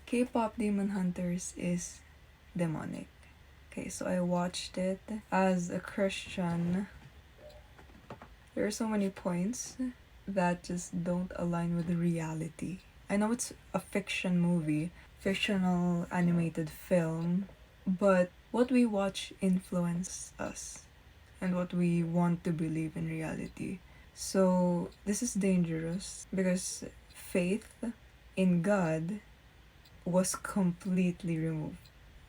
K-pop Demon Hunters is demonic. Okay, so I watched it as a Christian. There are so many points that just don't align with the reality. I know it's a fiction movie, fictional animated film, but what we watch influences us and what we want to believe in reality. So this is dangerous because faith in God was completely removed.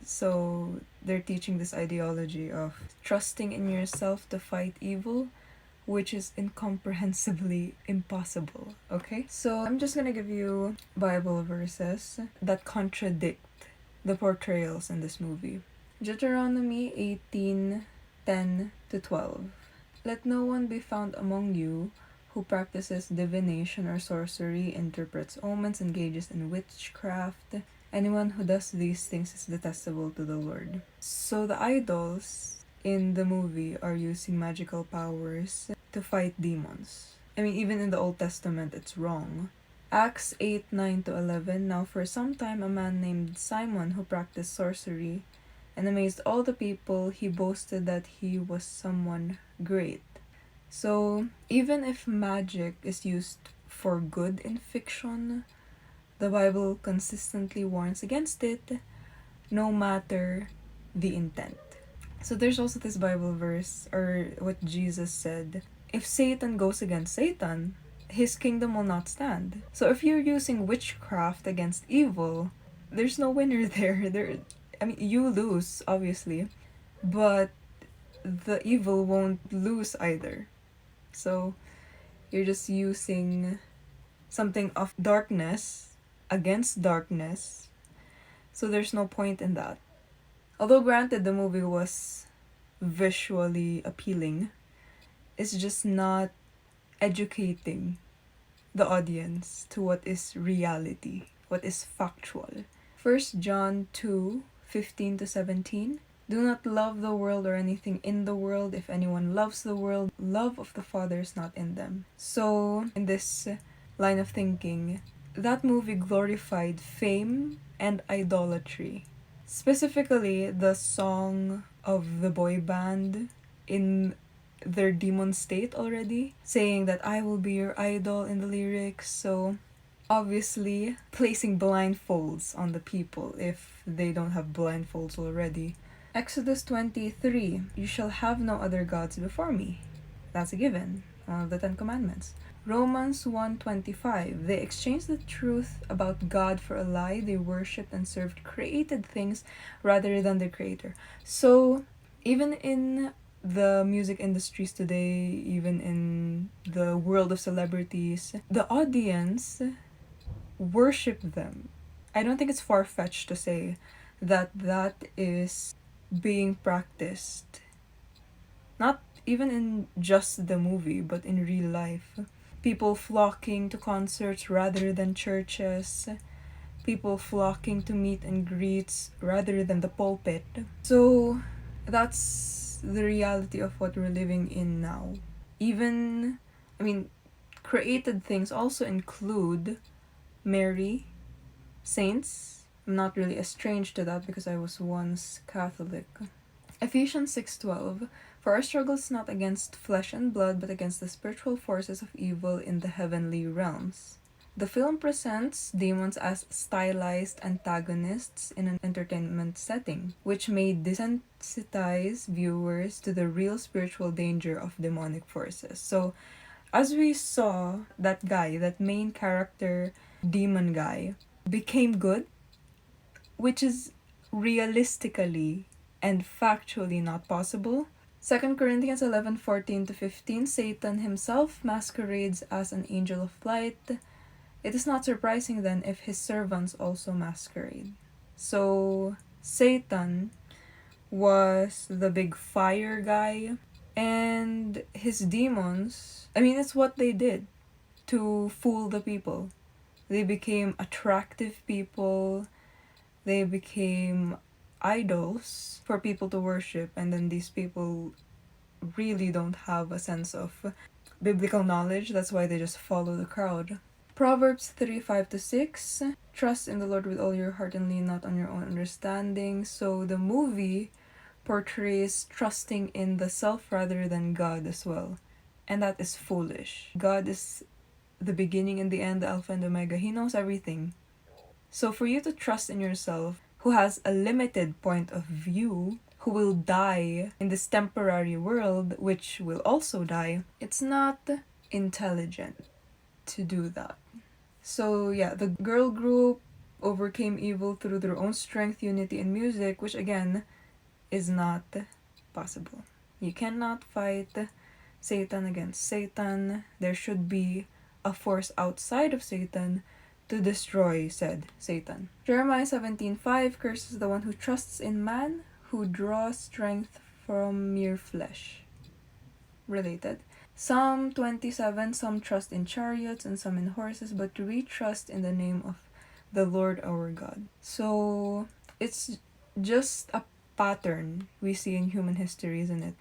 So they're teaching this ideology of trusting in yourself to fight evil, which is incomprehensibly impossible. Okay? So I'm just gonna give you Bible verses that contradict the portrayals in this movie. Deuteronomy 18:10-12. Let no one be found among you who practices divination or sorcery, interprets omens, engages in witchcraft. Anyone who does these things is detestable to the Lord. So the idols in the movie are using magical powers to fight demons. I mean, even in the Old Testament, it's wrong. Acts 8:9-11. Now for some time a man named Simon who practiced sorcery and amazed all the people. He boasted that he was someone great. So even if magic is used for good in fiction, the Bible consistently warns against it, no matter the intent. So there's also this Bible verse, or what Jesus said, if Satan goes against Satan, his kingdom will not stand. So if you're using witchcraft against evil, there's no winner there. I mean, you lose, obviously, but the evil won't lose either. So you're just using something of darkness against darkness, so there's no point in that. Although granted the movie was visually appealing, it's just not educating the audience to what is reality, what is factual. 1 John 2:15-17. Do not love the world or anything in the world. If anyone loves the world, love of the Father is not in them. So, in this line of thinking, that movie glorified fame and idolatry. Specifically, the song of the boy band in their demon state already, saying that I will be your idol in the lyrics. So, obviously, placing blindfolds on the people if they don't have blindfolds already. Exodus 23, you shall have no other gods before me. That's a given, one of the 10 commandments. Romans 1:25, they exchanged the truth about God for a lie. They worshipped and served created things rather than the Creator. So, even in the music industries today, even in the world of celebrities, the audience worship them. I don't think it's far-fetched to say that that is being practiced. Not even in just the movie, but in real life. People flocking to concerts rather than churches. People flocking to meet and greets rather than the pulpit. So, that's the reality of what we're living in now. Even, I mean, created things also include Mary, saints. I'm not really estranged to that because I was once Catholic. Ephesians 6:12, for our struggle is not against flesh and blood, but against the spiritual forces of evil in the heavenly realms. The film presents demons as stylized antagonists in an entertainment setting, which may desensitize viewers to the real spiritual danger of demonic forces. So, as we saw, that guy, that main character, demon guy, became good, which is realistically and factually not possible. 2 Corinthians 11:14-15, Satan himself masquerades as an angel of light. It is not surprising then if his servants also masquerade. So, Satan was the big fire guy, and his demons, I mean, it's what they did to fool the people. They became attractive people, they became idols for people to worship, and then these people really don't have a sense of biblical knowledge. That's why they just follow the crowd. Proverbs 3:5-6. Trust in the Lord with all your heart and lean not on your own understanding. So the movie portrays trusting in the self rather than God as well. And that is foolish. God is the beginning and the end, the Alpha and Omega. He knows everything. So for you to trust in yourself, who has a limited point of view, who will die in this temporary world, which will also die, it's not intelligent to do that. So yeah, the girl group overcame evil through their own strength, unity, and music, which again is not possible. You cannot fight Satan against Satan. There should be a force outside of Satan to destroy said Satan. Jeremiah 17:5 curses the one who trusts in man, who draws strength from mere flesh. Related. Psalm 27, some trust in chariots and some in horses, but we trust in the name of the Lord our God. So it's just a pattern we see in human history, isn't it?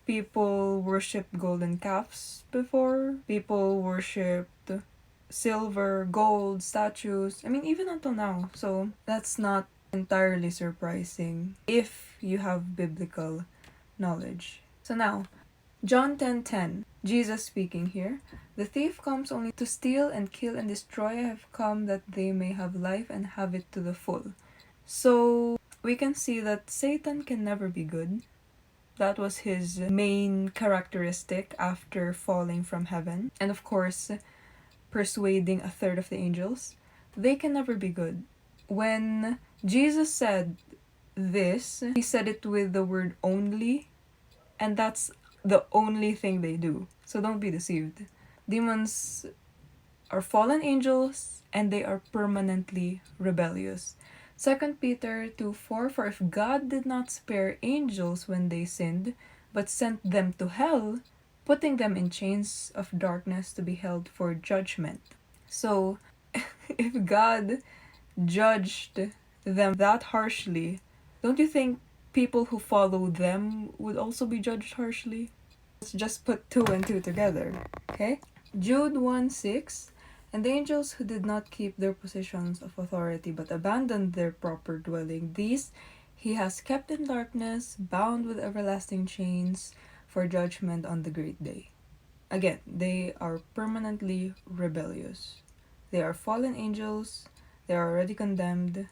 People worshipped golden calves before. People worshipped silver, gold, statues. I mean, even until now. So that's not entirely surprising if you have biblical knowledge. So now, John 10:10, Jesus speaking here. The thief comes only to steal and kill and destroy. I have come that they may have life and have it to the full. So we can see that Satan can never be good. That was his main characteristic after falling from heaven. And of course, persuading a third of the angels. They can never be good. When Jesus said this, he said it with the word only, and that's the only thing they do. So don't be deceived. Demons are fallen angels, and they are permanently rebellious. 2 Peter 2:4, for if God did not spare angels when they sinned, but sent them to hell, putting them in chains of darkness to be held for judgment. So, if God judged them that harshly, don't you think people who follow them would also be judged harshly? Let's just put 2 and 2 together, okay? Jude 1:6, and the angels who did not keep their positions of authority but abandoned their proper dwelling, these he has kept in darkness, bound with everlasting chains for judgment on the great day. Again, they are permanently rebellious. They are fallen angels, they are already condemned,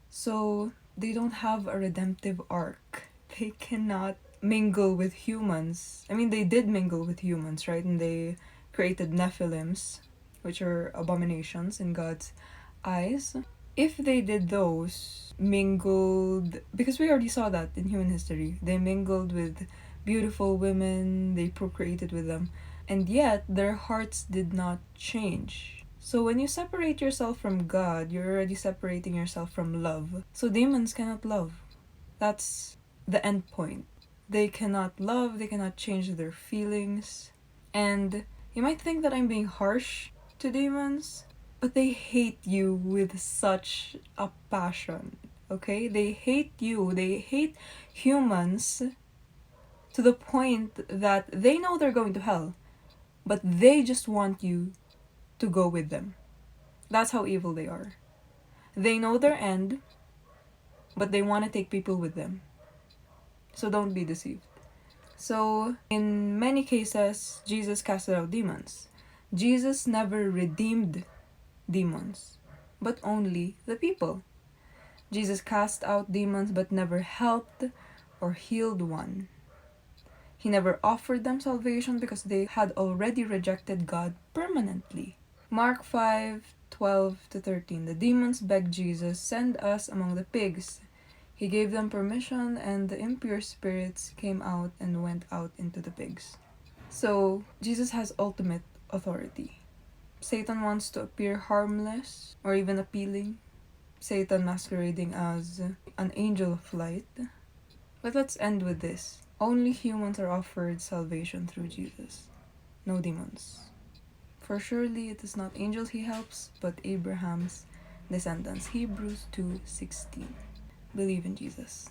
so they don't have a redemptive arc. They cannot mingle with humans. I mean, they did mingle with humans, right? And they created Nephilims, which are abominations in God's eyes. If they did those, mingled, because we already saw that in human history, they mingled with beautiful women, they procreated with them, and yet their hearts did not change. So when you separate yourself from God, you're already separating yourself from love. So demons cannot love. That's the end point. They cannot love, they cannot change their feelings. And you might think that I'm being harsh to demons, but they hate you with such a passion, okay? They hate you, they hate humans to the point that they know they're going to hell, but they just want you to go with them. That's how evil they are. They know their end, but they want to take people with them. So don't be deceived. So, in many cases, Jesus casted out demons. Jesus never redeemed demons, but only the people. Jesus cast out demons but never helped or healed one. He never offered them salvation because they had already rejected God permanently. Mark 5:12-13. The demons begged Jesus, "Send us among the pigs." He gave them permission, and the impure spirits came out and went out into the pigs. So, Jesus has ultimate authority. Satan wants to appear harmless or even appealing. Satan masquerading as an angel of light. But let's end with this. Only humans are offered salvation through Jesus. No demons. For surely it is not angels he helps, but Abraham's descendants. Hebrews 2:16. Believe in Jesus.